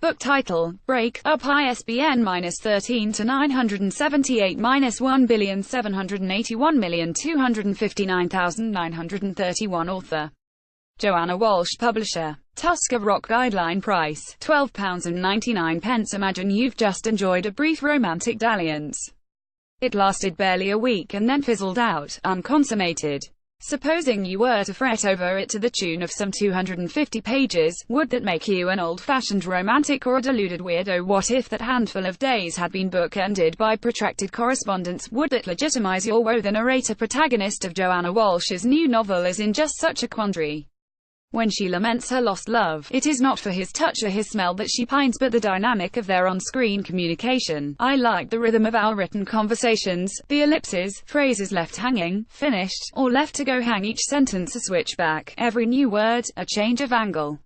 Book title: Break.up. ISBN -13-978-1781259,931. Author: Joanna Walsh. Publisher: Tusker Rock. Guideline price: £12.99. Imagine you've just enjoyed a brief romantic dalliance. It lasted barely a week and then fizzled out, unconsummated. Supposing you were to fret over it to the tune of some 250 pages, would that make you an old-fashioned romantic or a deluded weirdo? What if that handful of days had been bookended by protracted correspondence? Would that legitimize your woe? The narrator protagonist of Joanna Walsh's new novel is in just such a quandary. When she laments her lost love, it is not for his touch or his smell that she pines, but the dynamic of their on-screen communication. I like the rhythm of our written conversations, the ellipses, phrases left hanging, finished, or left to go hang, each sentence a switchback, every new word, a change of angle.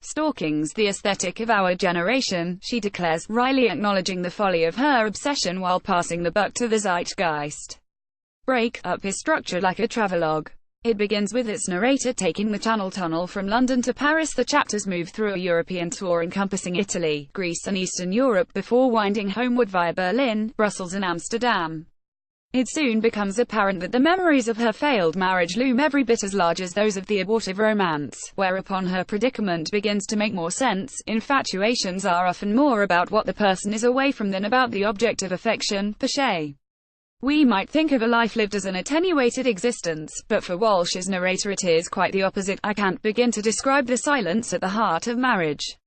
Stalking's the aesthetic of our generation, she declares, wryly acknowledging the folly of her obsession while passing the buck to the zeitgeist. Break.up is structured like a travelogue. It begins with its narrator taking the Channel Tunnel from London to Paris. The chapters move through a European tour encompassing Italy, Greece and Eastern Europe before winding homeward via Berlin, Brussels and Amsterdam. It soon becomes apparent that the memories of her failed marriage loom every bit as large as those of the abortive romance, whereupon her predicament begins to make more sense. Infatuations are often more about what the person is away from than about the object of affection, per se. We might think of a life lived as an attenuated existence, but for Walsh's narrator it is quite the opposite. I can't begin to describe the silence at the heart of marriage.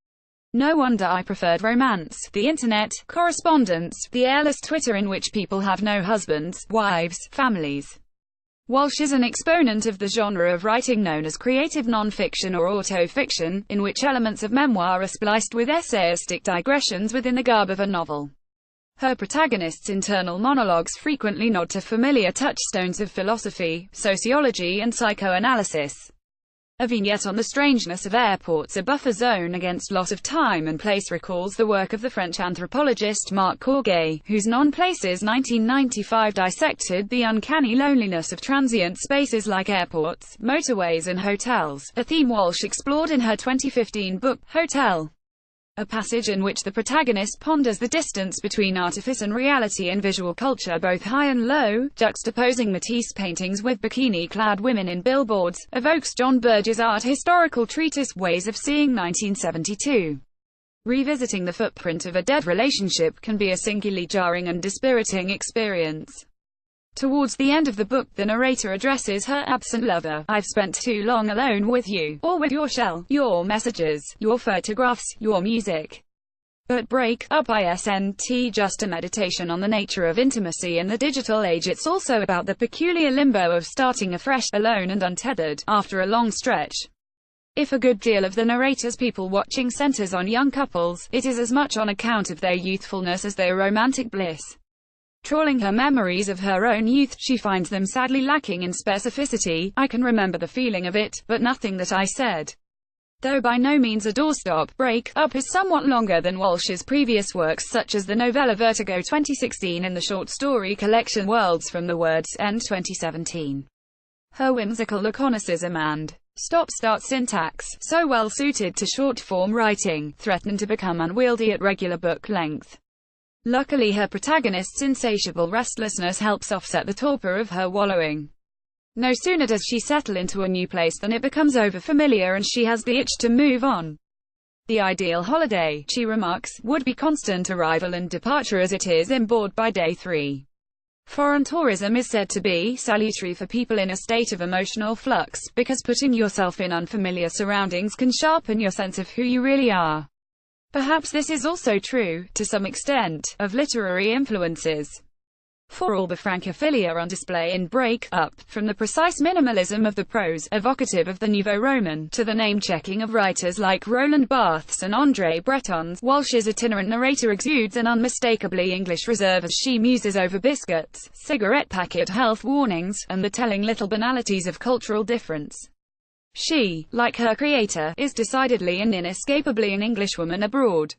No wonder I preferred romance, the internet, correspondence, the airless Twitter in which people have no husbands, wives, families. Walsh is an exponent of the genre of writing known as creative non-fiction or auto-fiction, in which elements of memoir are spliced with essayistic digressions within the garb of a novel. Her protagonist's internal monologues frequently nod to familiar touchstones of philosophy, sociology and psychoanalysis. A vignette on the strangeness of airports, a buffer zone against loss of time and place, recalls the work of the French anthropologist Marc Courget, whose Non-Places 1995 dissected the uncanny loneliness of transient spaces like airports, motorways and hotels, a theme Walsh explored in her 2015 book, Hotel. A passage in which the protagonist ponders the distance between artifice and reality in visual culture, both high and low, juxtaposing Matisse paintings with bikini-clad women in billboards, evokes John Burge's art historical treatise Ways of Seeing 1972. Revisiting the footprint of a dead relationship can be a singularly jarring and dispiriting experience. Towards the end of the book, the narrator addresses her absent lover. I've spent too long alone with you, or with your shell, your messages, your photographs, your music. But Break.up isn't just a meditation on the nature of intimacy in the digital age. It's also about the peculiar limbo of starting afresh, alone and untethered, after a long stretch. If a good deal of the narrator's people-watching centers on young couples, it is as much on account of their youthfulness as their romantic bliss. Trawling her memories of her own youth, she finds them sadly lacking in specificity. I can remember the feeling of it, but nothing that I said. Though by no means a doorstop, Break.up is somewhat longer than Walsh's previous works such as the novella Vertigo 2016 and the short story collection Worlds from the Word's End 2017. Her whimsical laconicism and stop-start syntax, so well suited to short-form writing, threaten to become unwieldy at regular book length. Luckily, her protagonist's insatiable restlessness helps offset the torpor of her wallowing. No sooner does she settle into a new place than it becomes overfamiliar and she has the itch to move on. The ideal holiday, she remarks, would be constant arrival and departure. As it is, inboard by day 3. Foreign tourism is said to be salutary for people in a state of emotional flux, because putting yourself in unfamiliar surroundings can sharpen your sense of who you really are. Perhaps this is also true, to some extent, of literary influences. For all the francophilia on display in Break.up, from the precise minimalism of the prose, evocative of the Nouveau Roman, to the name-checking of writers like Roland Barthes and André Breton, Walsh's itinerant narrator exudes an unmistakably English reserve as she muses over biscuits, cigarette packet health warnings, and the telling little banalities of cultural difference. She, like her creator, is decidedly and inescapably an Englishwoman abroad.